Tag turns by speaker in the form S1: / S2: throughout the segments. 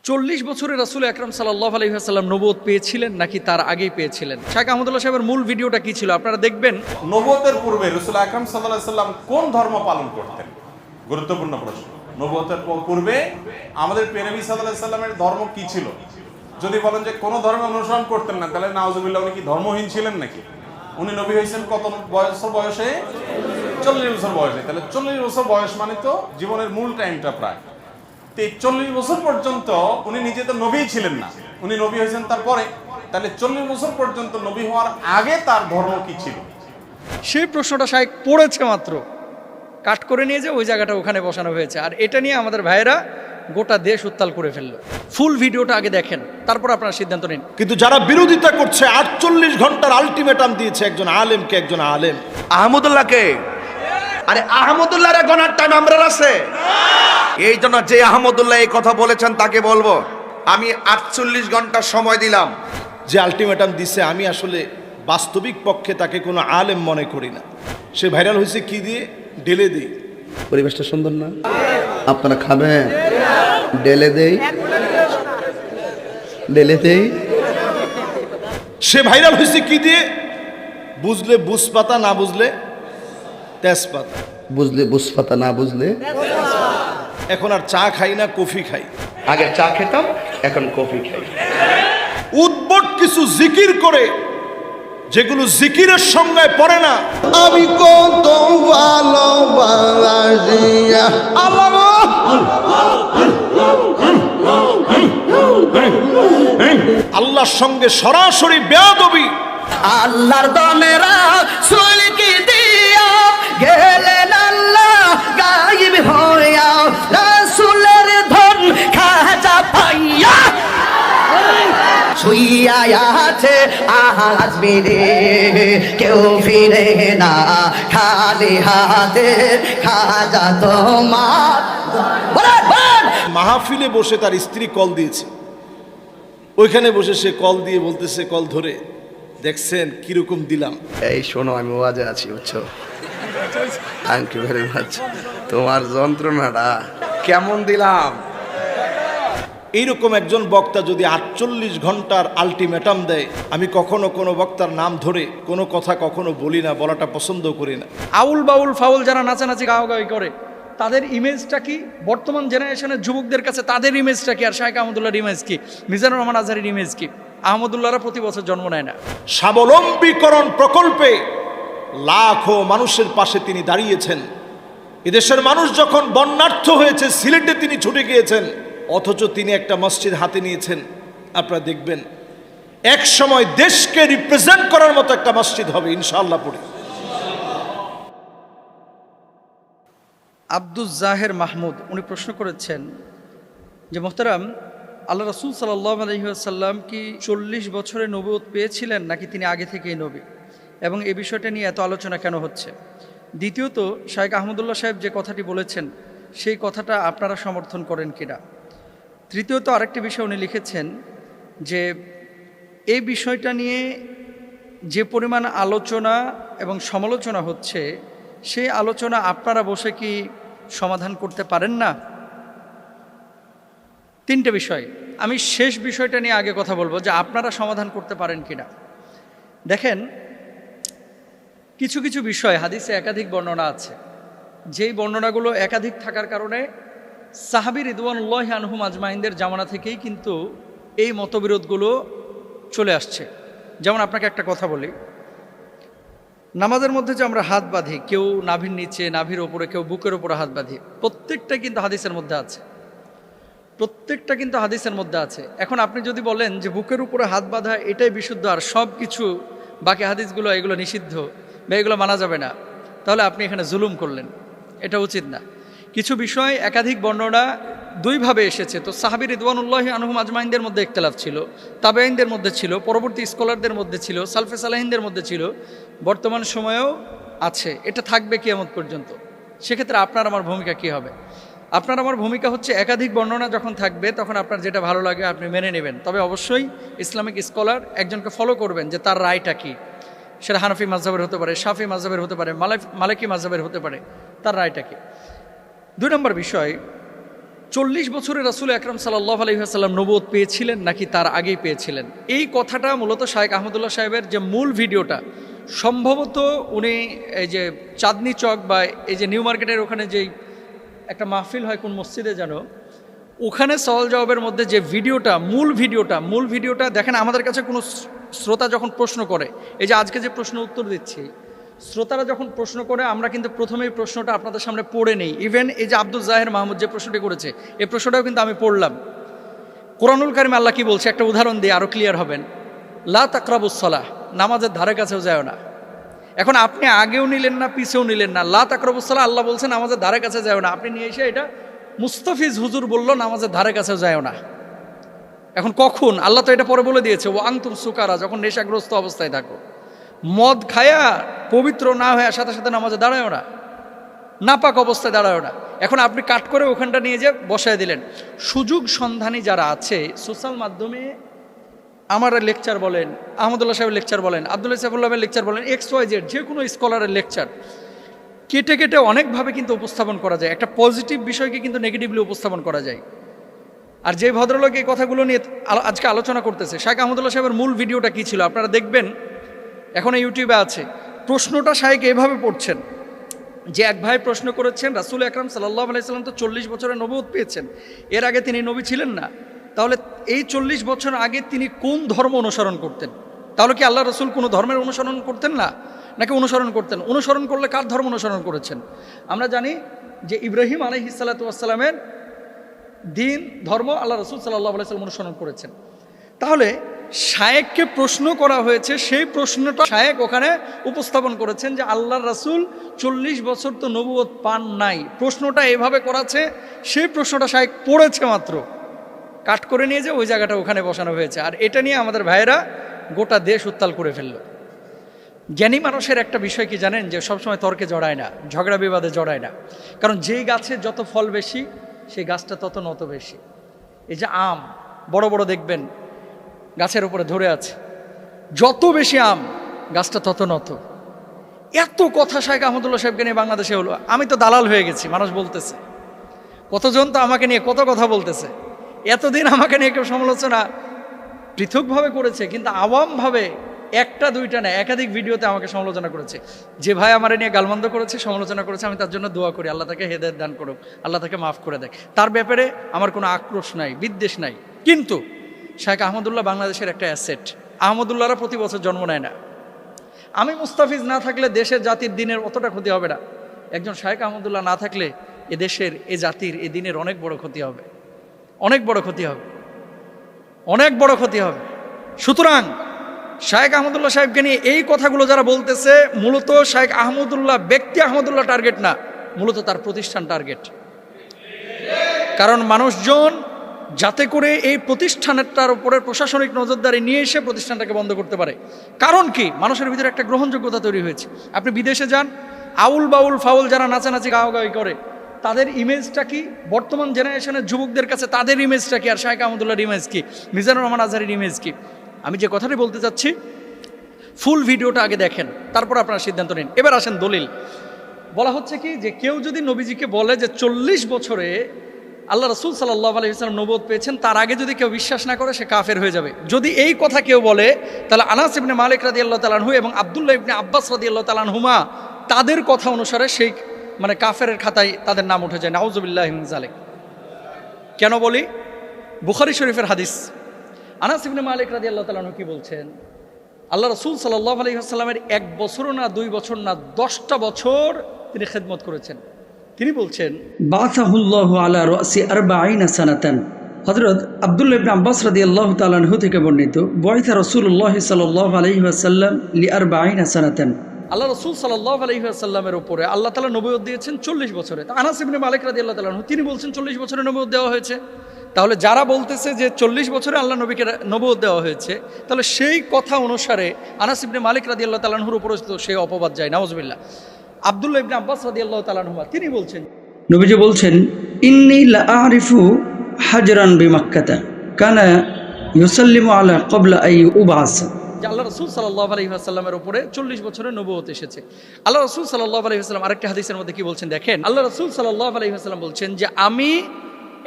S1: 40 বছরে রাসূল আকরাম সাল্লাল্লাহু আলাইহি ওয়াসাল্লাম নবুয়ত পেয়েছিলেন নাকি তার আগেই পেয়েছিলেন? শাইখ আহমদুল্লাহ সাহেবের মূল ভিডিওটা কি ছিল আপনারা দেখবেন।
S2: নবুয়তের পূর্বে রাসূল আকরাম সাল্লাল্লাহু আলাইহি ওয়াসাল্লাম কোন ধর্ম পালন করতেন? গুরুত্বপূর্ণ প্রশ্ন। নবুয়তের পূর্বে আমাদের প্রিয় নবী সাল্লাল্লাহু আলাইহি ওয়াসাল্লামের ধর্ম কি ছিল? যদি বলেন যে কোন ধর্ম অনুসরণ করতেন না, তাহলে নাউজুবিল্লাহ উনি কি ধর্মহীন ছিলেন নাকি? উনি নবী হয়েছেন কত বয়সে? 40 বছর বয়সে। তাহলে 40 বছর বয়স মানে তো জীবনের মূল টাইমটা প্রায়। 40 বছর পর্যন্ত উনি নিজে তো নবী ছিলেন না, উনি নবী হয়েছেন তারপরে। তাহলে 40 বছর পর্যন্ত নবী হওয়ার আগে তার ধর্ম কি ছিল?
S1: সেই প্রশ্নটা শাইখ পড়েছে মাত্র, কাট করে নিয়ে যে ওই জায়গাটা ওখানে বসানো হয়েছে, আর এটা নিয়ে আমাদের ভাইয়েরা গোটা দেশ উত্তাল করে ফেললো। ফুল ভিডিওটা আগে দেখেন, তারপর আপনারা সিদ্ধান্ত নিন।
S3: কিন্তু যারা বিরোধিতা করছে 48 ঘন্টার আলটিমেটাম দিয়েছে একজন আলেমকে, একজন আলেম
S4: আহমদুল্লাহকে। আরে আহমদুল্লাহর গণার টাইম আমরা আছে। এই জন্য যে আহমদুল্লাহ এই কথা বলেছেন তাকে বলবো আমি 48 ঘন্টা সময় দিলাম।
S3: যে আলটিমেটাম দিছে, আমি আসলে বাস্তবিক পক্ষে তাকে কোনো আলেম মনে করি না। সে ভাইরাল হয়েছে কি দিয়ে? ডেলে দিই।
S5: পরিবেশটা সুন্দর না? আপনারা খাবেন? ডেলে দেই, ডেলে দেই।
S3: সে ভাইরাল হয়েছে কি দিয়ে? বুঝলে বুঝপাতা, না বুঝলে তেজপাতা।
S5: বুঝলে বুঝপাতা, না বুঝলে।
S3: এখন আর চা খাই না, কফি খাই।
S4: আগে চা খেতাম, এখন কফি খাই।
S3: উদ্ভট কিছু জিকির করে যেগুলো জিকিরের সংজ্ঞায় পড়ে না।
S5: আমি কত ভালোবাসি
S3: আল্লাহর সঙ্গে সরাসরি বেয়াদবি।
S6: আল্লাহর দমেরা সুলকি দিয়া গেলেন আল্লাহ গায়েব হইয়া রাসূলের ধন খাজা পাইয়া শুইয়া আছে আজ মেরে কেউ ফিরে না খালি হাতে খাজা তোমার।
S3: মাহফিলে বসে তার স্ত্রী কল দিয়েছে, ওইখানে বসে সে কল দিয়ে বলতেছে, কল ধরে, দেখছেন কিরকম দিলাম।
S5: এই শোনো, আমি ওয়াজে আছি, বুঝছো? Thank you very much. তোমার যন্ত্রণাটা
S4: কেমন দিলাম?
S3: এইরকম একজন বক্তা যদি 48 ঘন্টার আলটিমেটাম দেয়, আমি কখনো কোনো বক্তার নাম ধরে কোনো কথা কখনো বলি না, বলাটা পছন্দ করি না।
S1: আউল বাউল ফাউল যারা নাচানাচি গাওয়াগাওয়ি করে তাদের ইমেজটা কি? বর্তমান জেনারেশনের যুবকদের কাছে তাদের ইমেজটা কি? আর শাইখ আহমদুল্লাহর ইমেজ কি? মিজানুর রহমান আজহারীর ইমেজ কি? আহমদুল্লাহরা প্রতি বছর জন্ম নেয় না।
S3: স্বাবলম্বীকরণ প্রকল্পে লাখো মানুষের পাশে তিনি দাঁড়িয়েছেন। এদেশের মানুষ যখন বন্যার্থ হয়েছে, সিলেটে তিনি ছুটে গিয়েছেন, অথচ তিনি একটা মসজিদ হাতে নিয়েছেন। আপনারা দেখবেন এক সময় দেশকে রিপ্রেজেন্ট করার মতো একটা মসজিদ হবে ইনশাআল্লাহ। পড়ি
S1: আব্দুল জাহের মাহমুদ উনি প্রশ্ন করেছেন যে মোহতারাম, আল্লাহ রাসূল সাল্লাল্লাহু আলাইহি ওয়াসাল্লাম কি 40 বছরে নবুয়ত পেয়েছিলেন নাকি তিনি আগে থেকেই নবী, এবং এই বিষয়টা নিয়ে এত আলোচনা কেন হচ্ছে? দ্বিতীয়ত, শাইখ আহমদুল্লাহ সাহেব যে কথাটি বলেছেন সেই কথাটা আপনারা সমর্থন করেন কিনা? তৃতীয়ত, আরেকটি বিষয় উনি লিখেছেন যে এই বিষয়টা নিয়ে যে পরিমাণ আলোচনা এবং সমালোচনা হচ্ছে, সেই আলোচনা আপনারা বসে কি সমাধান করতে পারেন না? তিনটে বিষয়। আমি শেষ বিষয়টা নিয়ে আগে কথা বলবো যে আপনারা সমাধান করতে পারেন কিনা। দেখেন, কিছু কিছু বিষয় হাদিসে একাধিক বর্ণনা আছে, যেই বর্ণনাগুলো একাধিক থাকার কারণে সাহাবী রিদওয়ানুল্লাহি আনহুম আজমাইনদের জামানা থেকেই কিন্তু এই মতবিরোধগুলো চলে আসছে। যেমন আপনাকে একটা কথা বলি, নামাজের মধ্যে যে আমরা হাত বাঁধি, কেউ নাভির নিচে, নাভির ওপরে, কেউ বুকের ওপরে হাত বাঁধি, প্রত্যেকটা কিন্তু হাদিসের মধ্যে আছে, প্রত্যেকটা কিন্তু হাদিসের মধ্যে আছে। এখন আপনি যদি বলেন যে বুকের উপরে হাত বাঁধা এটাই বিশুদ্ধ আর সব কিছু বাকি হাদিসগুলো এগুলো নিষিদ্ধ বা এগুলো মানা যাবে না, তাহলে আপনি এখানে জুলুম করলেন, এটা উচিত না। কিছু বিষয় একাধিক বর্ণনা দুইভাবে এসেছে, তো সাহাবী রিদওয়ানুল্লাহি আনহুম আজমাইনদের মধ্যে ইখতিলাফ ছিল, তাবেঈনদের মধ্যে ছিল, পরবর্তী স্কলারদের মধ্যে ছিল, সালফে সালেহিনদের মধ্যে ছিল, বর্তমান সময়েও আছে, এটা থাকবে কিয়ামত পর্যন্ত। সেক্ষেত্রে আপনার আমার ভূমিকা কি হবে? আপনার আমার ভূমিকা হচ্ছে একাধিক বর্ণনা যখন থাকবে তখন আপনার যেটা ভালো লাগে আপনি মেনে নেবেন, তবে অবশ্যই ইসলামিক স্কলার একজনকে ফলো করবেন যে তার রায়টা কি। সেটা হানাফি মাযহাবের হতে পারে, শাফি মাযহাবের হতে পারে, মালিকি মাযহাবের হতে পারে, তার রায়টা কি। দুই নম্বর বিষয়, 40 বছরে রাসূল আকরাম সাল্লাল্লাহু আলাইহি ওয়াসাল্লাম নবুয়ত পেয়েছিলেন নাকি তার আগেই পেয়েছিলেন? এই কথাটা মূলত শায়েখ আহমদুল্লাহ সাহেবের যে মূল ভিডিওটা, সম্ভবত উনি এই যে চাঁদনি চক বা এই যে নিউ মার্কেটের ওখানে যেই একটা মাহফিল হয় কোন মসজিদে যেন, ওখানে সওয়াল জবাবের মধ্যে যে ভিডিওটা, মূল ভিডিওটা দেখেন। আমাদের কাছে কোনো শ্রোতা যখন প্রশ্ন করে, এই যে আজকে যে প্রশ্ন উত্তর দিচ্ছি, শ্রোতারা যখন প্রশ্ন করে আমরা কিন্তু প্রথমেই প্রশ্নটা আপনাদের সামনে পড়ে নেই। ইভেন এই যে আব্দুল জাহের মাহমুদ যে প্রশ্নটি করেছে, এই প্রশ্নটাও কিন্তু আমি পড়লাম। কোরআনুল কারিমে আল্লাহ কি বলছে একটা উদাহরণ দিয়ে আরও ক্লিয়ার হবেন। লা তাকরাবুস সালাহ, নামাজের ধারে কাছেও যায় না। এখন আপনি আগেও নিলেন না, পিছেও নিলেন না। লা তাকরাবুস সালাহ আল্লাহ বলছেন নামাজের ধারে কাছে যায় না, আপনি নিয়ে এসে এটা মুস্তাফিজ হুজুর বলল নামাজের ধারে কাছেও যায় না। এখন কখন? আল্লাহ তো এটা পরে বলে দিয়েছে, ও আনতুম সুকারা, যখন নেশাগ্রস্ত অবস্থায় থাকো। মদ খায়া পবিত্র না হয়ে সাথে সাথে নামাজে দাঁড়ায়ও না, নাপাক অবস্থায় দাঁড়ায়ও না। এখন আপনি কাট করে ওখানটা নিয়ে যে বসায় দিলেন। সুযোগ সন্ধানী যারা আছে সোশ্যাল মাধ্যমে, আমার লেকচার বলেন, আহমদুল্লাহ সাহেবের লেকচার বলেন, আব্দুল্লাহ সাহেবের লেকচার বলেন, XYZ যে কোনো স্কলারের লেকচার কেটে কেটে অনেকভাবে কিন্তু উপস্থাপন করা যায়। একটা পজিটিভ বিষয়কে কিন্তু নেগেটিভলি উপস্থাপন করা যায়। আর যে ভদ্রলোক এই কথাগুলো নিয়ে আজকে আলোচনা করতেছে, শায়েখ আহমদুল্লাহ সাহেবের মূল ভিডিওটা কী ছিল আপনারা দেখবেন, এখন ইউটিউবে আছে। প্রশ্নটা শায়েখ এভাবে পড়ছেন যে এক ভাই প্রশ্ন করেছেন, রাসূল আকরাম সাল্লাল্লাহু আলাইহি সাল্লাম তো 40 বছরে নবুয়ত পেয়েছেন, এর আগে তিনি নবী ছিলেন না, তাহলে এই 40 বছর আগে তিনি কোন ধর্ম অনুসরণ করতেন? তাহলে কি আল্লাহ রসুল কোনো ধর্মের অনুসরণ করতেন না, নাকি অনুসরণ করতেন? অনুসরণ করলে কার ধর্ম অনুসরণ করেছেন? আমরা জানি যে ইব্রাহিম আলাইহিস সালাতু ওয়াস সালামের দিন ধর্ম আল্লাহ রসুল সাল্লাল্লাহু আলাইহি সাল্লাম অনুসরণ করেছেন। তাহলে শায়েখকে প্রশ্ন করা হয়েছে, সেই প্রশ্নটা শায়েখ ওখানে উপস্থাপন করেছেন যে আল্লাহর রাসূল 40 বছর তো নবুয়ত পান নাই। প্রশ্নটা এভাবে করাছে, সেই প্রশ্নটা শায়েখ পড়েছে মাত্র, কাট করে নিয়ে যে ওই জায়গাটা ওখানে বসানো হয়েছে। আর এটা নিয়ে আমাদের ভাইয়েরা গোটা দেশ উত্তাল করে ফেললো। জ্ঞানী মানুষের একটা বিষয় কি জানেন, যে সবসময় তর্কে জড়ায় না, ঝগড়া বিবাদে জড়ায় না। কারণ যেই গাছে যত ফল বেশি, সেই গাছটা তত নত বেশি। এই যে আম বড় বড় দেখবেন গাছের উপরে ধরে আছে, যত বেশি আম গাছটা তত নত। এত কথা শায়েখ আহমদুল্লাহ সাহেবকে নিয়ে বাংলাদেশে হলো, আমি তো দালাল হয়ে গেছি। মানুষ বলতেছে, কতজন তো আমাকে নিয়ে কত কথা বলতেছে। এতদিন আমাকে নিয়ে কেউ সমালোচনা পৃথকভাবে করেছে, কিন্তু আওয়ামভাবে একটা দুইটা না, একাধিক ভিডিওতে আমাকে সমালোচনা করেছে। যে ভাই আমার নিয়ে গালমন্দ করেছে, সমালোচনা করেছে, আমি তার জন্য দোয়া করি, আল্লাহ তাকে হেদায়েত দান করুক, আল্লাহ তাকে মাফ করে দেয়। তার ব্যাপারে আমার কোনো আক্রোশ নাই, বিদ্বেষ নাই। কিন্তু শায়েখ আহমদুল্লাহ বাংলাদেশের একটা অ্যাসেট। আহমদুল্লাহরা প্রতি বছর জন্ম নেয় না। আমি মুস্তাফিজ না থাকলে দেশের জাতির দিনের অতটা ক্ষতি হবে না। একজন শায়েখ আহমদুল্লাহ না থাকলে এ দেশের, এ জাতির, এ দিনের অনেক বড় ক্ষতি হবে, অনেক বড় ক্ষতি হবে, অনেক বড় ক্ষতি হবে। সুতরাং শায়েখ আহমদুল্লাহ সাহেবকে নিয়ে এই কথাগুলো যারা বলতেছে, মূলত শায়েখ আহমদুল্লাহ ব্যক্তি আহমদুল্লাহ টার্গেট না, মূলত তার প্রতিষ্ঠান টার্গেট। কারণ মানুষজন যাতে করে এই প্রতিষ্ঠানটার উপরে প্রশাসনিক নজরদারি নিয়ে এসে প্রতিষ্ঠানটাকে বন্ধ করতে পারে। কারণ কি? মানুষের ভিতরে একটা গ্রহণযোগ্যতা তৈরি হয়েছে। আপনি বিদেশে যান, আউল বাউল ফাউল যারা নাচানাচি গাওয়াগাওয়ি করে, তাদের ইমেজটা কি? বর্তমান জেনারেশনের যুবকদের কাছে তাদের ইমেজটা কি? আর শায়েখ আহমদুল্লাহর ইমেজ কি? মিজানুর রহমান আজহারীর ইমেজ কি? আমি যে কথাটি বলতে চাচ্ছি, ফুল ভিডিওটা আগে দেখেন, তারপর আপনারা সিদ্ধান্ত নিন। এবার আসেন দলিল। বলা হচ্ছে কি, যে কেউ যদি নবীজিকে বলে যে 40 বছরে আল্লাহ রাসূল সাল্লাল্লাহু আলাইহি ওয়াসাল্লাম নবুয়ত পেয়েছেন, তার আগে যদি কেউ বিশ্বাস না করে, সে কাফের হয়ে যাবে। যদি এই কথা কেউ বলে, তাহলে আনাস ইবনে মালিক রাদিয়াল্লাহু তাআলা আনহু এবং আব্দুল্লাহ ইবনে আব্বাস রাদিয়াল্লাহু তাআলা আনহুমা, তাদের কথা অনুসারে সেই কাফেরের খাতায় তাদের নাম উঠে যায়। নাউযুবিল্লাহি মিন যালিক। কেন বলি? বুখারী শরীফের হাদিস। আনাস ইবনে মালিক রাদিয়াল্লাহু তাআলা আনহু কি বলছেন? আল্লাহ রাসূল সাল্লাল্লাহু আলাইহি ওয়াসাল্লামের 1 বছরও না 2 বছর না 10টা বছর তিনি খেদমত করেছেন। তিনি বলছেন,
S7: বাসাহুল্লাহু আলা রাসি 40 সানাতান। হযরত আব্দুল্লাহ ইবনে আব্বাস রাদিয়াল্লাহু তাআলা আনহু থেকে বর্ণিত, বুইসা রাসূলুল্লাহ সাল্লাল্লাহু আলাইহি ওয়াসাল্লাম লি 40 সানাতান।
S1: আল্লাহ রাসূল সাল্লাল্লাহু আলাইহি ওয়াসাল্লামের উপরে আল্লাহ তাআলা নবুয়ত দিয়েছেন 40 বছরে। তা আনাস ইবনে মালিক রাদিয়াল্লাহু তাআলা আনহু তিনি বলছেন 40 বছরে নবুয়ত দেওয়া হয়েছে। তাহলে যারা বলতেছে যে 40 বছরে আল্লাহ নবীকে নবুয়ত দেওয়া হয়েছে, তাহলে সেই কথা অনুসারে আনাস ইবনে মালিক রাদিয়াল্লাহু তাআলা আনহুর উপরে তো সেই অপবাদ যায়। নাউযুবিল্লাহ। আব্দুল্লাহ ইবনে আব্বাস রাদিয়াল্লাহু তাআলা আনহু তিনি বলছেন,
S7: নবীজি বলছেন, ইন্নী লা আরিফু হাজরান বিমাক্কাতা কানা ইউসাল্লিমু আলা ক্বাবলা আই উবাস।
S1: যে আল্লাহ রাসূল সাল্লাল্লাহু আলাইহি ওয়াসাল্লামের উপরে 40 বছরের নবুয়ত এসেছে। আল্লাহ রাসূল সাল্লাল্লাহু আলাইহি ওয়াসাল্লাম আরেকটা হাদিসের মধ্যে কি বলছেন দেখেন। আল্লাহ রাসূল সাল্লাল্লাহু আলাইহি ওয়াসাল্লাম বলছেন যে আমি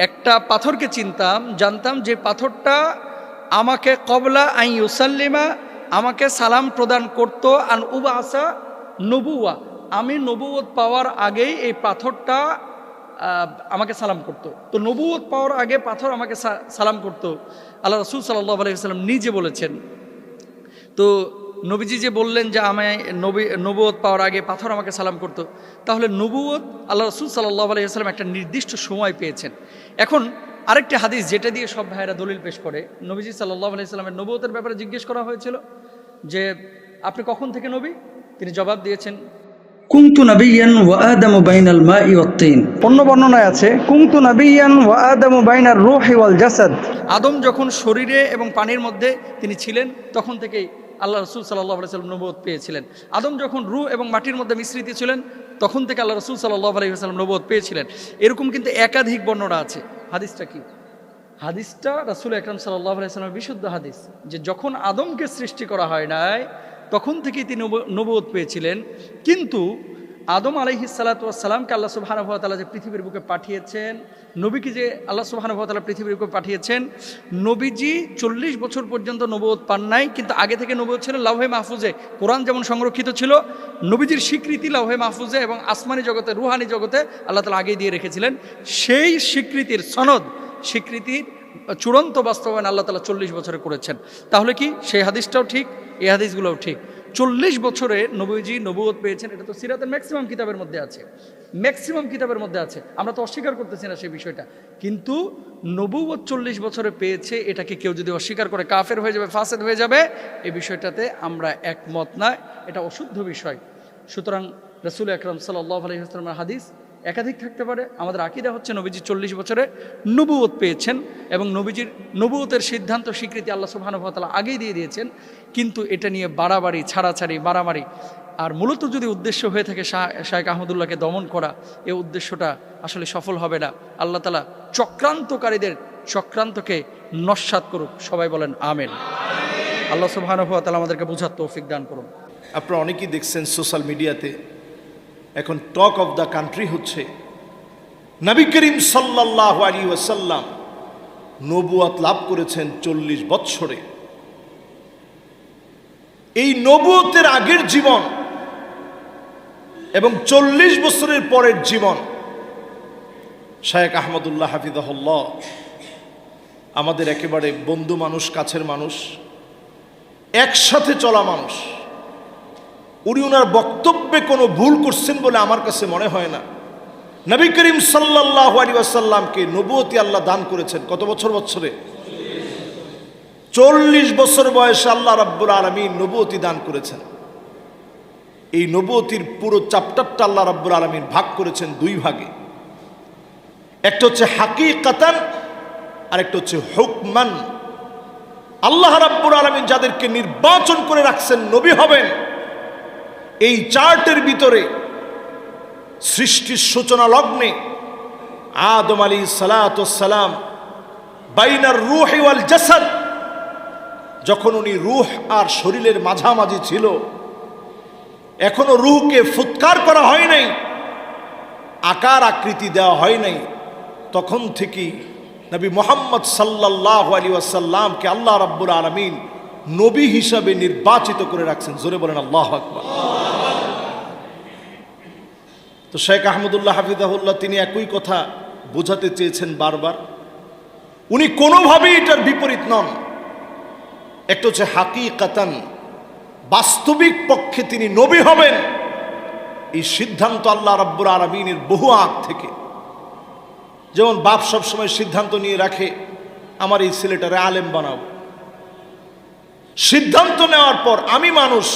S1: একটা পাথরকে চিনতাম, জানতাম যে পাথরটা আমাকে কবলা আই ইউসাল্লিমা, আমাকে সালাম প্রদান করত, আন উবাসা নবুয়া, আমি নবুয়ত পাওয়ার আগেই এই পাথরটা আমাকে সালাম করত। তো নবুয়ত পাওয়ার আগে পাথর আমাকে সালাম করত, আল্লাহ রাসূল সাল্লাল্লাহু আলাইহি ওয়াসাল্লাম নিজে বলেছেন। তো নবীজি যে বললেন যে আমায় নবুয়ত পাওয়ার আগে পাথর আমাকে সালাম করত, তাহলে নবুয়ত আল্লাহ রাসূল সাল্লাল্লাহু আলাইহি ওয়াসাল্লাম একটা নির্দিষ্ট সময় পেয়েছেন। এখন আরেকটি হাদিস যেটা দিয়ে সব ভাইয়েরা দলিল পেশ করে, নবীজি সাল্লাল্লাহু আলাইহি ওয়াসাল্লামের নবুয়তের ব্যাপারে জিজ্ঞেস করা হয়েছিল যে আপনি কখন থেকে নবী? তিনি জবাব দিয়েছেন,
S7: কুনতু নাবিয়ান ওয়া আদামু বাইনাল মাই ওয়াত তিন।
S1: অন্য বর্ণনায় আছে কুনতু নাবিয়ান ওয়া আদামু বাইনার রূহি ওয়াল জাসাদ, আদম যখন শরীরে এবং পানির মধ্যে তিনি ছিলেন তখন থেকেই আল্লাহ রাসূল সাল্লাল্লাহু আলাইহি ওয়াসাল্লাম নবুয়ত পেয়েছিলেন। আদম যখন রূহ এবং মাটির মধ্যে মিশ্রিত ছিলেন তখন থেকে আল্লাহ রাসূল সাল্লাল্লাহু আলাইহি ওয়াসাল্লাম নবুয়ত পেয়েছিলেন। এরকম কিন্তু একাধিক বর্ণনা আছে। হাদিসটা কি? হাদিসটা রাসূল আকরাম সাল্লাল্লাহু আলাইহি ওয়াসাল্লামের বিশুদ্ধ হাদিস, যে যখন আদমকে সৃষ্টি করা হয় নাই তখন থেকেই তিনি নবুয়ত পেয়েছিলেন। কিন্তু আদম আলাইহিস সালাতু ওয়াস সালামকে আল্লাহ সুবহানাহু ওয়া তাআলা যে পৃথিবীর বুকে পাঠিয়েছেন, নবীকে যে আল্লাহ সুবহানাহু ওয়া তাআলা পৃথিবীর বুকে পাঠিয়েছেন, নবীজি 40 বছর পর্যন্ত নবুয়ত পান নাই, কিন্তু আগে থেকে নবুয়ত ছিল লাউহে মাহফুজে। কোরআন যেমন সংরক্ষিত ছিল, নবীজির স্বীকৃতি লাউহে মাহফুজে এবং আসমানি জগতে, রুহানি জগতে আল্লাহ তাআলা আগেই দিয়ে রেখেছিলেন। সেই স্বীকৃতির সনদ, স্বীকৃতির চূড়ান্ত বাস্তবায়ন আল্লাহ তাআলা 40 বছরে করেছেন। তাহলে কি সেই হাদিসটাও ঠিক, এই হাদিসগুলোও ঠিক? 40 বছরে নবীজি নবুয়ত পেয়েছেন, এটা তো সিরাতের ম্যাক্সিমাম কিতাবের মধ্যে আছে, ম্যাক্সিমাম কিতাবের মধ্যে আছে। আমরা তো অস্বীকার করতেছি না সেই বিষয়টা, কিন্তু নবুয়ত 40 বছরে পেয়েছে, এটাকে কেউ যদি অস্বীকার করে কাফের হয়ে যাবে, ফাসেদ হয়ে যাবে, এই বিষয়টাতে আমরা একমত না, এটা অশুদ্ধ বিষয়। সুতরাং রাসূল আকরাম সাল্লাল্লাহু আলাইহি ওয়াসাল্লামের হাদিস একাধিক থাকতে পারে। আমাদের আকীদা হচ্ছে নবীজি 40 বছরে নবুয়ত পেয়েছেন এবং নবীজির নবুয়তের সিদ্ধান্ত স্বীকৃতি আল্লাহ সুবহানাহু ওয়া তাআলা আগেই দিয়ে দিয়েছেন। কিন্তু এটা নিয়ে বাড়াবাড়ি, ছাড়াছাড়ি, মারামারি, আর মূলত যদি উদ্দেশ্য হয়ে থাকে শায়েখ আহমদুল্লাহকে দমন করা, এই উদ্দেশ্যটা আসলে সফল হবে না। আল্লাহ তাআলা চক্রান্তকারীদের চক্রান্তকে নস্যাৎ করুক, সবাই বলেন আমিন। আল্লাহ সুবহানাহু ওয়া তাআলা আমাদেরকে বুঝার তৌফিক দান করুন।
S3: আপনারা অনেকেই দেখছেন সোশ্যাল মিডিয়াতে এখন টক অফ দ্য কান্ট্রি হচ্ছে নবী করিম সাল্লাল্লাহু আলাইহি ওয়াসাল্লাম নবুয়ত লাভ করেছেন 40 বছরে। এই নবুয়তের আগের জীবন এবং 40 বছরের পরের জীবন, শায়েখ আহমদুল্লাহ হাফিজাহুল্লাহ আমাদের একেবারে বন্ধু মানুষ, কাছের মানুষ, একসাথে চলা মানুষ, উনি ওনার বক্তব্যে কোনো ভুল করছেন বলে আমার কাছে মনে হয় না। নবী করিম সাল্লাল্লাহু আলাইহি ওয়াসাল্লামকে নবুয়তি আল্লাহ দান করেছেন কত বছরে? 40 বছর বয়সে আল্লাহ রাব্বুল আলামিন নবুয়তি দান করেছেন। এই নবুয়তির পুরো চ্যাপ্টারটা আল্লাহ রাব্বুল আলামিন ভাগ করেছেন 2 ভাগে। একটা হচ্ছে হাকিকাতান আর একটা হচ্ছে হুকমান। আল্লাহ রাব্বুল আলামিন যাদেরকে নির্বাচন করে রাখছেন নবী হবেন, এই চার্টের ভিতরে সৃষ্টির সূচনা লগ্নে আদম আলাইহিস সালাতু ওয়াস সালাম বাইনার রূহি ওয়াল জাসাদ, যখন উনি রূহ আর শরীরের মাঝামাঝি ছিল, এখনো রূহকে ফুৎকার করা হয় নাই, আকার আকৃতি দেওয়া হয় নাই, তখন থেকেই নবী মুহাম্মদ সাল্লাল্লাহু আলাইহি ওয়াসাল্লামকে আল্লাহ রাব্বুল আলামিন নবী হিসাবে নির্বাচিত করে রাখছেন। জোরে বলেন আল্লাহু আকবার। তো শায়েখ আহমদুল্লাহ হাফিজাহুল্লাহ তিনি একই কথা বোঝাতে চেয়েছেন বারবার। উনি কোনোভাবেই এটার বিপরীত নন। একটা হচ্ছে হাকিকাতান, বাস্তবিক পক্ষে তিনি নবী হবেন, এই সিদ্ধান্ত আল্লাহ রাব্বুল আলামিনের বহু আগ থেকে। যেমন বাপ সবসময় সিদ্ধান্ত নিয়ে রাখে আমার এই ছেলেটারে আলেম বানাবো, সিদ্ধান্ত নেওয়ার পর আমি মানুষ,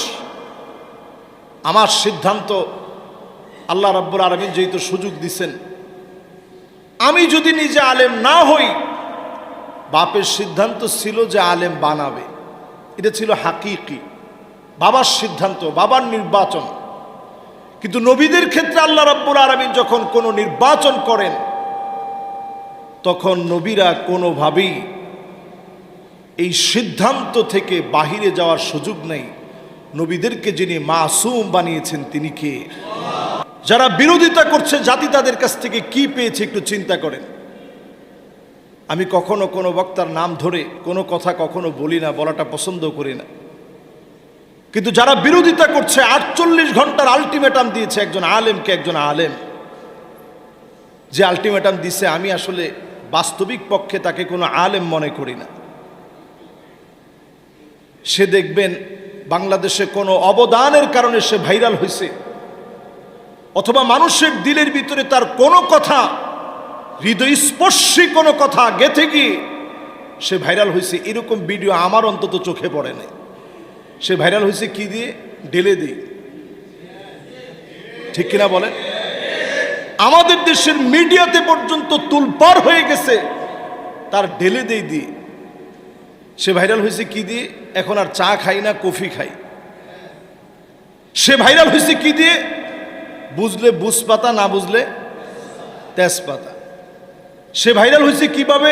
S3: আমার সিদ্ধান্ত আল্লাহ রাব্বুল আলামিন যেহেতু সুযোগ দিছেন, আমি যদি নিজে আলেম না হই, বাপের সিদ্ধান্ত ছিল যে আলেম বানাবে, এটা ছিল হাকিকি বাবার সিদ্ধান্ত, বাবার নির্বাচন। কিন্তু নবীদের ক্ষেত্রে আল্লাহ রাব্বুল আলামিন যখন কোনো নির্বাচন করেন, তখন নবীরা কোনোভাবেই এই সিদ্ধান্ত থেকে বাহিরে যাওয়ার সুযোগ নেই। নবীদেরকে যিনি মাসুম বানিয়েছেন তিনি কে? যারা বিরোধিতা করছে জাতি তাদের কাছ থেকে কি পেয়েছে একটু চিন্তা করেন। আমি কখনো কোনো বক্তার নাম ধরে কোনো কথা কখনো বলি না, বলাটা পছন্দ করি না। কিন্তু যারা বিরোধিতা করছে, 48 ঘন্টার আলটিমেটাম দিয়েছে একজন আলেমকে, একজন আলেম যে আলটিমেটাম দিছে, আমি আসলে বাস্তবিক পক্ষে তাকে কোনো আলেম মনে করি না। সে দেখবেন বাংলাদেশে কোনো অবদানের কারণে সে ভাইরাল হয়েছে, অথবা মানুষের দিলের ভিতরে তার কোনো কথা, হৃদয়স্পর্শী কোনো কথা গেঁথে গিয়ে সে ভাইরাল হয়েছে, এরকম ভিডিও আমার অন্তত চোখে পড়ে নাই। সে ভাইরাল হয়েছে কি দিয়ে? ঢেলে দিয়ে। ঠিক কিনা বলেন? আমাদের দেশের মিডিয়াতে পর্যন্ত তুলপার হয়ে গেছে তার ঢেলে দিয়ে। সে ভাইরাল হয়েছে কি দিয়ে? এখন আর চা খাই না, কফি খাই। সে ভাইরাল হয়েছে কি দিয়ে? বুঝলে বুঝপাতা, না বুঝলে তেজপাতা। সে ভাইরাল হয়েছে কিভাবে?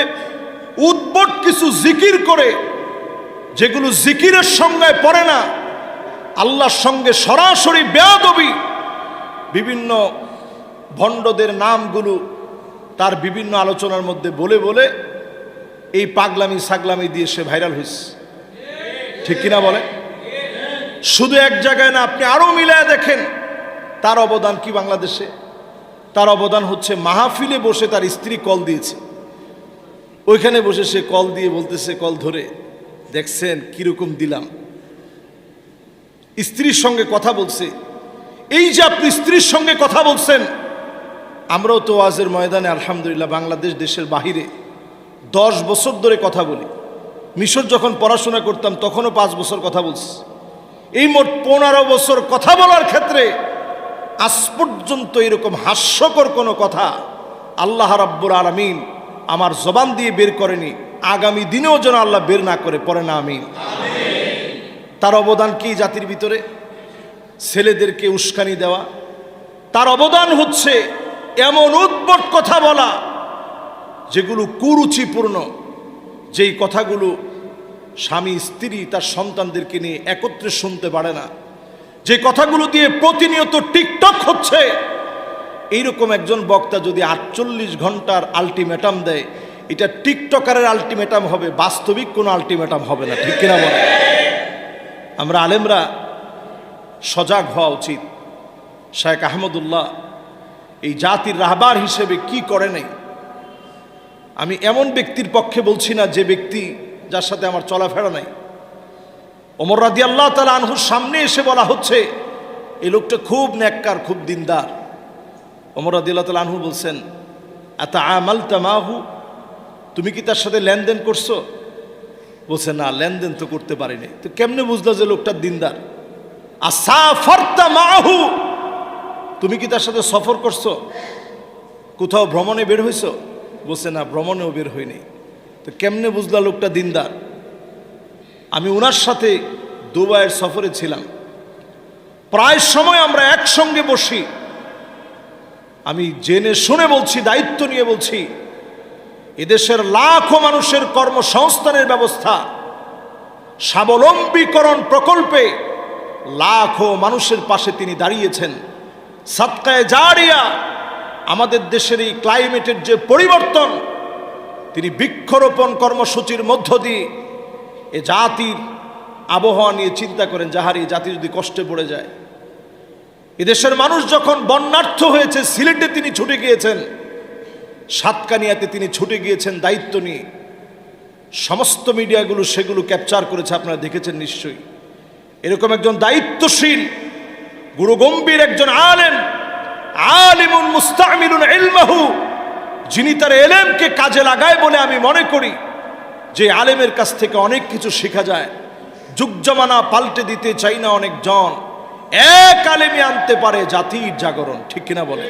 S3: উদ্ভট কিছু জিকির করে, যেগুলো জিকিরের সংজ্ঞায় পড়ে না, আল্লাহর সঙ্গে সরাসরি বেয়াদবি, বিভিন্ন ভণ্ডদের নামগুলো তার বিভিন্ন আলোচনার মধ্যে বলে বলে এই পাগলামি সাগলামি দিয়ে সে ভাইরাল হয়েছে। ঠিক কিনা বলে? শুধু এক জায়গায় না, আপনি আরো মিলায় দেখেন তার অবদান কি বাংলাদেশে। তার অবদান হচ্ছে মাহফিলে বসে তার স্ত্রী কল দিয়েছে, ওইখানে বসে সে কল দিয়ে বলতেছে, কল ধরে, দেখছেন কিরকম দিলাম। স্ত্রীর সঙ্গে কথা বলছে। এই যে আপনি স্ত্রীর সঙ্গে কথা বলছেন, আমরাও তো ওয়াজের ময়দানে আলহামদুলিল্লাহ বাংলাদেশ দেশের বাহিরে 10 বছর ধরে কথা বলি। মিশর যখন পড়াশোনা করতাম তখনও 5 বছর কথা বলছি। এই মোট 15 বছর কথা বলার ক্ষেত্রে আজ পর্যন্ত এরকম হাস্যকর কোনো কথা আল্লাহ রাব্বুল আলামিন আমার জবান দিয়ে বের করেনি। আগামী দিনেও যেন আল্লাহ বের না করে, পড়ে না আমিন। তার অবদান কি জাতির ভিতরে? ছেলেদেরকে উস্কানি দেওয়া। তার অবদান হচ্ছে এমন উদ্ভট কথা বলা যেগুলো কুরুচিপূর্ণ, যেই কথাগুলো স্বামী স্ত্রী তার সন্তানদেরকে নিয়ে একত্রে শুনতে পারে না, যে কথাগুলো দিয়ে প্রতিনিয়ত টিকটক হচ্ছে। এইরকম একজন বক্তা যদি 48 ঘন্টার আলটিমেটাম দেয়, এটা টিকটকারের আলটিমেটাম হবে, বাস্তবিক কোনো আলটিমেটাম হবে না। ঠিক কিনা বলে? আমরা আলেমরা সজাগ হওয়া উচিত। শেখ আহমদুল্লাহ এই জাতির রাহবার হিসেবে কি করে নাই। আমি এমন ব্যক্তির পক্ষে বলছি না যে ব্যক্তি যার সাথে আমার চলাফেরা নাই। ওমর রাদিয়াল্লাহু তাআলা আনহুর সামনে এসে বলা হচ্ছে এই লোকটা খুব নেককার, খুব দিনদার। ওমর রাদিয়াল্লাহু তাআলা আনহু বলছেন, আতাআমালতা মাহু, তুমি কি তার সাথে লেনদেন করছো? বলছে, না, লেনদেন তো করতে পারিনি। তো কেমনে বুঝলো যে লোকটা দিনদার? আসাফারতা মাহু, তুমি কি তার সাথে সফর করছো? কোথাও ভ্রমণে বের হইছো? বলছে, না, ভ্রমণেও বের হইনি। তো কেমনে বুঝলা লোকটা দিনদার? আমি ওনার সাথে দুবাইয়ের সফরে ছিলাম, প্রায় সময় আমরা একসঙ্গে বসি। আমি জেনে শুনে বলছি, দায়িত্ব নিয়ে বলছি, এদেশের লাখো মানুষের কর্মসংস্থানের ব্যবস্থা, স্বাবলম্বীকরণ প্রকল্পে লাখো মানুষের পাশে তিনি দাঁড়িয়েছেন। সাদকায়ে জারিয়া, আমাদের দেশের এই ক্লাইমেটের যে পরিবর্তন, তিনি বৃক্ষরোপণ কর্মসূচির মধ্য দিয়ে এ জাতির আবহাওয়া নিয়ে চিন্তা করেন, যাহার এই জাতি যদি কষ্টে পড়ে যায়। এদেশের মানুষ যখন বন্যার্থ হয়েছে, সিলেটে তিনি ছুটে গিয়েছেন, সাতকানিয়াতে তিনি ছুটে গিয়েছেন দায়িত্ব নিয়ে। সমস্ত মিডিয়াগুলো সেগুলো ক্যাপচার করেছে, আপনারা দেখেছেন নিশ্চয়ই। এরকম একজন দায়িত্বশীল গুরুগম্ভীর একজন আলেম, আলিমুন মুস্তামিলুন ইলমাহু, যিনি তার এলেমকে কাজে লাগায় বলে আমি মনে করি যে আলেমের কাছ থেকে অনেক কিছু শেখা যায়। যুগ জামানা পাল্টে দিতে চাই না অনেকজন, এক আলেমই আনতে পারে জাতির জাগরণ। ঠিক কিনা বলে?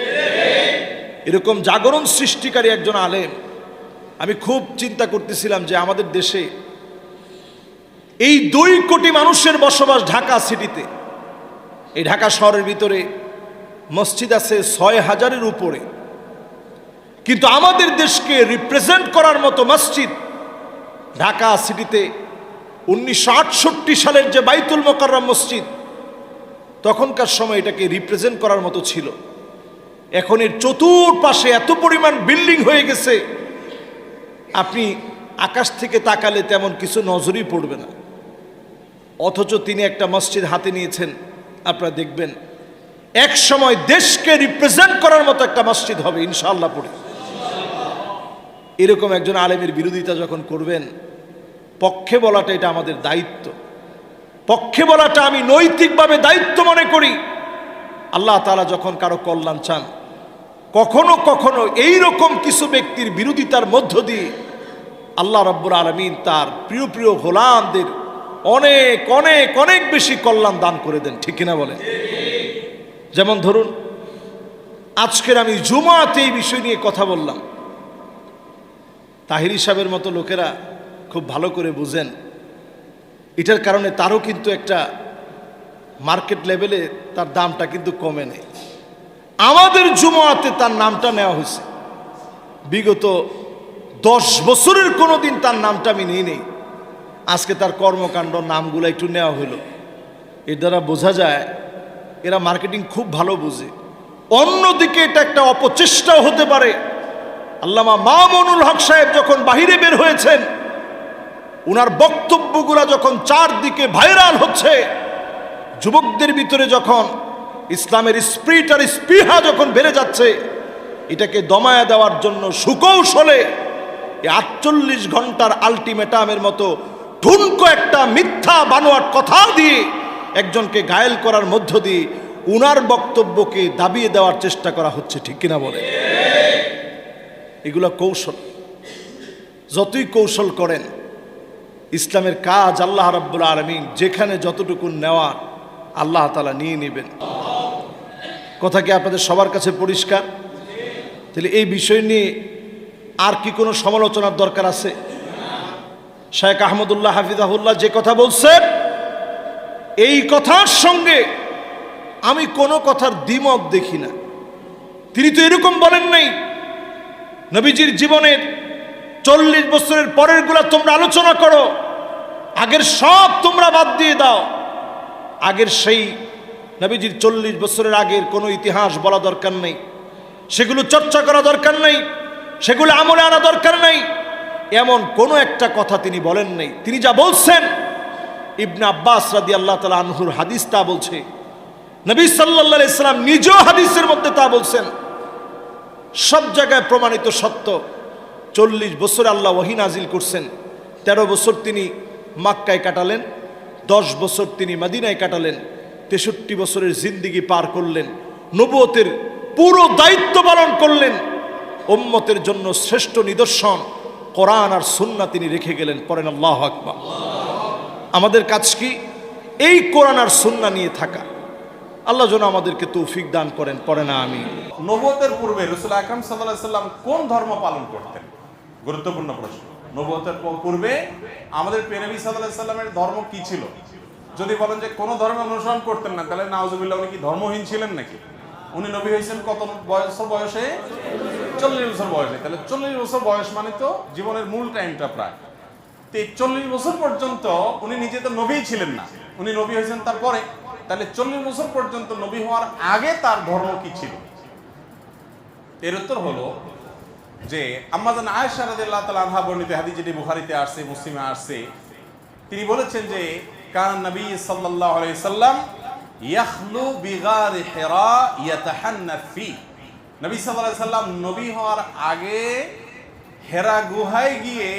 S3: এরকম জাগরণ সৃষ্টিকারী একজন আলেম। আমি খুব চিন্তা করতেছিলাম যে আমাদের দেশে এই 2 কোটি মানুষের বসবাস ঢাকা সিটিতে। এই ঢাকা শহরের ভিতরে মসজিদ আছে 6000-এর উপরে, কিন্তু আমাদের দেশকে রিপ্রেজেন্ট করার মতো মসজিদ ঢাকা সিটিতে 1968 সালের যে বাইতুল মোকাররম মসজিদ, তখনকার সময় এটাকে রিপ্রেজেন্ট করার মতো ছিল। এখন এর চতুর্পাশে এত পরিমাণ বিল্ডিং হয়ে গেছে, আপনি আকাশ থেকে তাকালে তেমন কিছু নজরই পড়বে না, অথচ তিনি একটা মসজিদ হাতে নিয়েছেন। আপনারা দেখবেন এক সময় দেশকে রিপ্রেজেন্ট করার মতো একটা মসজিদ হবে ইনশাআল্লাহ পড়ি। এরকম একজন আলেমের বিরোধিতা যখন করবেন, পক্ষে বলাটা এটা আমাদের দায়িত্ব, পক্ষে বলাটা আমি নৈতিকভাবে দায়িত্ব মনে করি। আল্লাহ তাআলা যখন কারো কল্যাণ চান, কখনো কখনো এইরকম কিছু ব্যক্তির বিরোধিতার মধ্য দিয়ে আল্লাহ রাব্বুল আলামিন তার প্রিয় প্রিয় গোলামদের অনেক অনেক অনেক বেশি কল্যাণ দান করে দেন, ঠিক কিনা বলেন? যেমন ধরুন, আজকের আমি জুমাতে এই বিষয় নিয়ে কথা বললাম, তাহিরি সাহেবের মতো লোকেরা খুব ভালো করে বুঝেন, এটার কারণে তারও কিন্তু একটা মার্কেট লেভেলে তার দামটা কিন্তু কমে নেই। আমাদের জুমাতে তার নামটা নেওয়া হয়েছে, বিগত 10 বছরের কোনো দিন তার নামটা আমি নিই নেই। আজকে তার কর্মকাণ্ড নামগুলো একটু নেওয়া হলো। এর দ্বারা বোঝা যায় এরা মার্কেটিং খুব ভালো বুঝে। অন্যদিকে এটা একটা অপচেষ্টাও হতে পারে। আল্লামা মামুনুল হক সাহেব যখন বাহিরে বের হয়েছেন, ওনার বক্তব্যগুলো যখন চারদিকে ভাইরাল হচ্ছে, যুবকদের ভিতরে যখন ইসলামের স্পিরিট আর স্পৃহা যখন বেড়ে যাচ্ছে, এটাকে দমায়া দেওয়ার জন্য সুকৌশলে 48 ঘন্টার আলটিমেটামের মতো ঠুনকো একটা মিথ্যা বানোয়াট কথা দিয়ে একজনকে ঘায়েল করার মধ্য দিয়ে উনার বক্তব্যকে দাবিয়ে দেওয়ার চেষ্টা করা হচ্ছে, ঠিক কিনা বলে? এগুলো কৌশল। যতই কৌশল করেন, ইসলামের কাজ আল্লাহ রাব্বুল আলামিন যেখানে যতটুকু নেওয়ার আল্লাহ তাআলা নিয়ে নেবেন। কথা কি আপনাদের সবার কাছে পরিষ্কার? তাহলে এই বিষয় নিয়ে আর কি কোনো সমালোচনার দরকার আছে? শেখ আহমদুল্লাহ হাফিজাহুল্লাহ যে কথা বলছেন, এই কথার সঙ্গে আমি কোনো কথার দ্বিমত দেখি না। তিনি তো এরকম বলেন নাই, নবীজির জীবনের 40 বছরের পরের গুলা তোমরা আলোচনা করো, আগের সব তোমরা বাদ দিয়ে দাও। আগের সেই নবীজির 40 বছরের আগের কোনো ইতিহাস বলা দরকার নেই, সেগুলো চর্চা করা দরকার নেই, সেগুলো আমলে আনা দরকার নেই, এমন কোনো একটা কথা তিনি বলেন নাই। তিনি যা বলছেন, ইবনে আব্বাস রাদিয়াল্লাহু তাআলা আনহুর হাদিস তা বলছে, নবী সাল্লাল্লাহু আলাইহি সাল্লাম নিজেও হাদিসের মধ্যে তা বলছেন। সব জায়গায় প্রমাণিত সত্য। 40 বছর আল্লাহ ওহী নাজিল করছেন, 13 বছর তিনি মক্কায় কাটালেন, 10 বছর তিনি মদিনায় কাটালেন, 63 বছরের জিন্দেগি পার করলেন, নবুয়তের পুরো দায়িত্ব পালন করলেন। উম্মতের জন্য শ্রেষ্ঠ নিদর্শন কোরআন আর সুন্নাহ তিনি রেখে গেলেন। পড়েন আল্লাহু আকবার। আমাদের কাজ কি? এই কোরআন আর সুন্নাহ নিয়ে থাকা। আল্লাহ যেন আমাদেরকে তৌফিক দান করেন। পড়ে না আমি।
S2: নবুয়তের পূর্বে রাসূল আকরাম সাল্লাল্লাহু আলাইহি সাল্লাম কোন ধর্ম পালন করতেন? গুরুত্বপূর্ণ প্রশ্ন। নবুয়তের পূর্বে আমাদের প্রিয় নবী সাল্লাল্লাহু আলাইহি সাল্লামের ধর্ম কি ছিল? যদি বলেন যে কোন ধর্ম অনুসরণ করতেন না, তাহলে নাউজুবিল্লাহ উনি কি ধর্মহীন ছিলেন নাকি? উনি নবী হয়েছেন কত বয়সে? 40 বছর বয়সে। তাহলে 40 বছর বয়স মানে তো জীবনের মূল টাইমটা প্রায়। তো এই 40 বছর পর্যন্ত উনি নিজে তো নবীই ছিলেন না, উনি নবী হয়েছেন তারপরে। তাহলে 40 বছর পর্যন্ত নবী হওয়ার আগে তার ধর্ম কি ছিল? এর উত্তর হলো যে আম্মা জান আয়েশা রাদিয়াল্লাহু তাআলা আনহা বর্ণিত হাদিস, যেটি বুখারীতে আসছে, মুসলিমে আসছে, তিনি বলেছেন যে কান নবী সাল্লাল্লাহু আলাইহি সাল্লাম ইয়াখলু বিগার হিরা ইয়াতাহান্নাফ ফি। নবী সাল্লাল্লাহু আলাইহি সাল্লাম নবী হওয়ার আগে হেরা গুহায় গিয়ে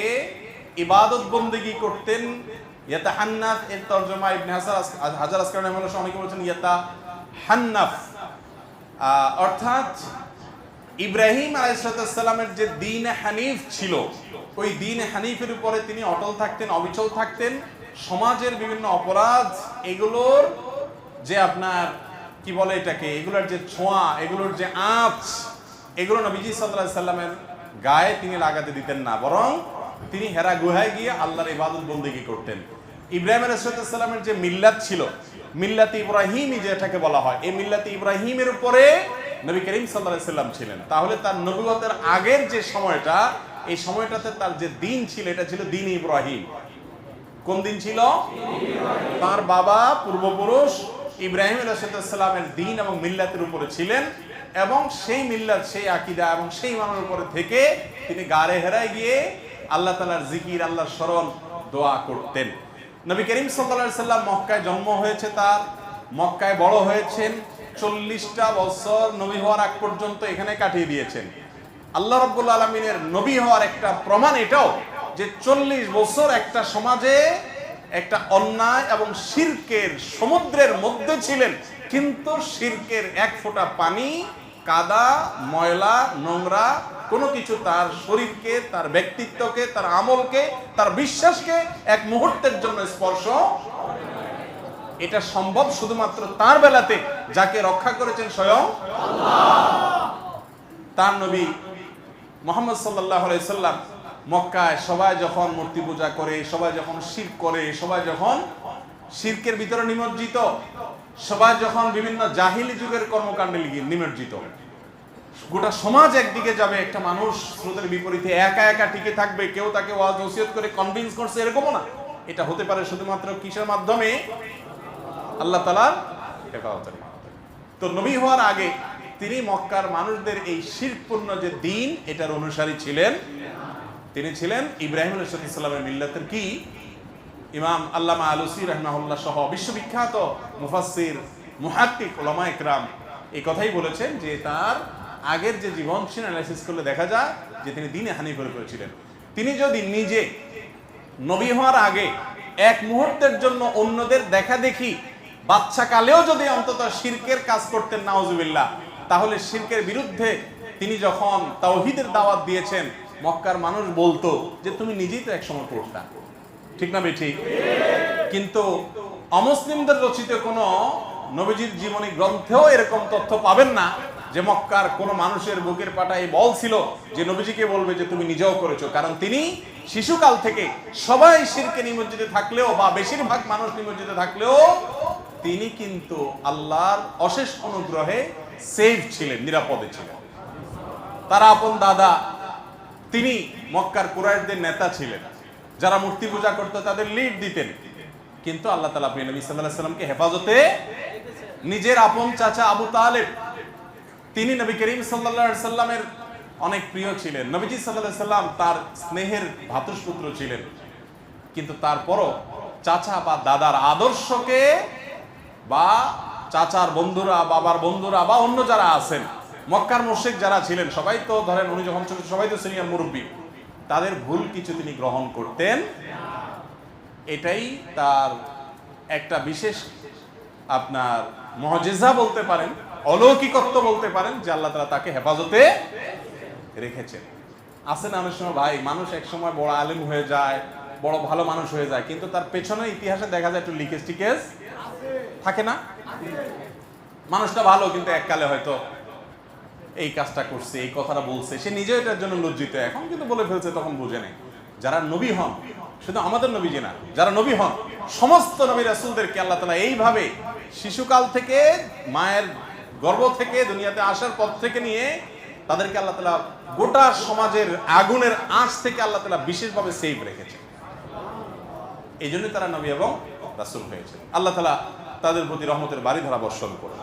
S2: ইবাদত বন্দেগী করতেন। ইয়াতাহান্নাফ এর তরজমা ইবনে হাজার আসকালানি রাহিমাহুল্লাহ অনেকে বলেছেন ইয়াতাহান্নাফ, অর্থাৎ ইব্রাহিম আলাইহিস সালামের যে দ্বীন হানিফ ছিল, ওই দ্বীন হানিফের উপরে তিনি অটল থাকতেন, অবিচল থাকতেন। সমাজের বিভিন্ন অপরাধ, এগুলোর যে আপনার কি বলে এটাকে, এগুলোর যে ছোঁয়া, এগুলোর যে আঁচ, এগুলো নবীজি সাল্লাল্লাহু আলাইহি সাল্লামের গায়ে তিনি লাগাতে দিতেন না, বরং তিনি হেরা গুহায় গিয়ে আল্লাহর ইবাদত বন্দেগী করতেন। ইব্রাহিম আলাইহিস সালামের যে মিল্লাত ছিল, মিল্লাতে ইব্রাহিমী যেটাকে বলা হয়, এই মিল্লাতে ইব্রাহিমের উপরে নবী করিম সাল্লাল্লাহু আলাইহি সাল্লাম ছিলেন। তাহলে তার নবুয়তের আগের যে সময়টা, এই সময়টাতে তার যে দিন ছিল, এটা ছিল দিন ইব্রাহিম। কোন দিন ছিল? তার বাবা পূর্বপুরুষ ইব্রাহিম আলাইহিস সালামের দিন এবং মিল্লাতের উপরে ছিলেন, এবং সেই মিল্লাত, সেই আকীদা এবং সেই ইমানের উপরে থেকে তিনি গারে হেরায় গিয়ে আল্লাহ তাআলার জিকির, আল্লাহর স্মরণ, দোয়া করতেন। নবী করিম সাল্লাল্লাহু আলাইহি সাল্লাম মক্কায় জন্ম হয়েছে তার, মক্কায় বড় হয়েছেন, 40টা বছর নবী হওয়ার আগ পর্যন্ত এখানে কাটিয়ে দিয়েছেন। আল্লাহ রাব্বুল আলামিনের নবী হওয়ার একটা প্রমাণ এটাও যে 40 বছর একটা সমাজে একটা অন্যায় এবং শিরকের সমুদ্রের মধ্যে ছিলেন, কিন্তু শিরকের এক ফোঁটা পানি, কাদা, ময়লা, নোংরা কোনো কিছু তার শরীরকে, তার ব্যক্তিত্বকে, তার আমলকে, তার বিশ্বাসকে এক মুহূর্তের জন্য স্পর্শ। এটা সম্ভব শুধুমাত্র তার বেলাতে, যাকে রক্ষা করেছেন স্বয়ং তার নবী মুহাম্মদ সাল্লাল্লাহু আলাইহি সাল্লাম। মক্কায় সবাই যখন মূর্তি পূজা করে, সবাই যখন শিরক করে, সবাই যখন শিরকের ভিতরে নিমজ্জিত, সবাই যখন বিভিন্ন জাহিলি যুগের কর্মকাণ্ডে নিমজ্জিত, গোটা সমাজ একদিকে যাবে, একটা মানুষ স্রোতের বিপরীতে একা একা টিকে থাকবে, কেউ তাকে ওয়াজ নসিহত করে কনভিন্স করছে, এরকমও না। এটা হতে পারে শুধুমাত্র কিসের মাধ্যমে? আল্লাহ তাআলার হেফাজতের মাধ্যমে। তো নবী হওয়ার আগে তিনি মক্কার মানুষদের এই শিরকপূর্ণ যে দিন, এটার অনুসারী ছিলেন। তিনি ছিলেন ইব্রাহিম আলাইহিস সালামের মিল্লাতের কি ইমাম আল্লামা আলুসি রাহিমাহুল্লাহ সহ বিশ্ববিখ্যাত মুফাসসির, মুহাক্কিক, উলামা ইকরাম এই কথাই বলেছেন যে তার আগের যে জীবন সে অ্যানালাইসিস করলে দেখা যায় যে তিনি দ্বীনে হানিফের উপরে ছিলেন। তিনি যদি নিজে নবী হওয়ার আগে এক মুহূর্তের জন্য অন্যদের দেখা দেখি বাচ্চা কালেও যদি অন্তত শিরকের কাজ করতেন, নাউজুবিল্লাহ, তাহলে শিরকের বিরুদ্ধে তিনি যখন তাওহীদের দাওয়াত দিয়েছেন, মক্কার মানুষ বলতো যে তুমি নিজেই তো একসময় করতা, ঠিক না বেঠিক? কিন্তু অমুসলিমদের রচিত কোনো নবীজির জীবনী গ্রন্থেও এরকম তথ্য পাবেন না যে মক্কার কোনো মানুষের বুকের পাটায় বল ছিল যে নবীজিকে বলবে যে তুমি নিজেও করেছো। কারণ তিনি শিশুকাল থেকে সবাই শিরকে নিমজ্জিত থাকলেও বা বেশিরভাগ মানুষ নিমজ্জিত থাকলেও তিনি কিন্তু আল্লাহর অশেষ অনুগ্রহে সেফ ছিলেন, নিরাপদে ছিলেন। তার আপন দাদা তিনি মক্কার কুরাইশদের নেতা ছিলেন, যারা মূর্তি পূজা করতো তাদের লিড দিতেন, কিন্তু আল্লাহ তাআলা নবী সাল্লাল্লাহু আলাইহি সাল্লামকে হেফাজতে নিজের আপন চাচা আবু তালেব, তিনি নবী করিম সাল্লাল্লাহু আলাইহি সাল্লামের অনেক প্রিয় ছিলেন। নবীজি সাল্লাল্লাহু আলাইহি সাল্লাম তার স্নেহের ভ্রাতুষ্পুত্র ছিলেন, কিন্তু তারপরও চাচা বা দাদার আদর্শকে বা চাচার বন্ধুরা, বাবার বন্ধুরা বা অন্য যারা আছেন, মক্কার মুশরিক যারা ছিলেন, সবাই তো ধরেন উনি যখন ছোট সবাই তো সিনিয়র মুরব্বী, তাদের ভুল কিছু তিনি গ্রহণ করতেন। এটাই তার একটা বিশেষ আপনার মুজিজা বলতে পারেন, অলৌকিকত্ব বলতে পারেন, যে আল্লাহ তাআলা তাকে হেফাজতে রেখেছেন। আছে না অনেক সময় ভাই, মানুষ এক সময় বড় আলেম হয়ে যায়, বড় ভালো মানুষ হয়ে যায়, কিন্তু তার পেছনে ইতিহাসে দেখা যায় একটু লিকেজ টিকেজ থাকে না? মানুষটা ভালো, কিন্তু এককালে হয়তো এই কাজটা করছে, এই কথাটা বলছে, সে নিজেও এটার জন্য লজ্জিত, এখন কিন্তু বলে ফেলছে, তখন বুঝে নেই। যারা নবী হন, শুধু আমাদের নবীজি না, যারা নবী হন সমস্ত নবী রাসূলদেরকে আল্লাহ তাআলা এইভাবে শিশুকাল থেকে, মায়ের গর্ভ থেকে, দুনিয়াতে আসার পর থেকে নিয়ে তাদেরকে আল্লাহ তাআলা গোটা সমাজের আগুনের আঁচ থেকে আল্লাহ তাআলা বিশেষভাবে সেভ রেখেছে। এই জন্য তারা নবী এবং রাসূল হয়েছে। আল্লাহ তাআলা তাদের প্রতি রহমতের বারিধারা বর্ষণ করে।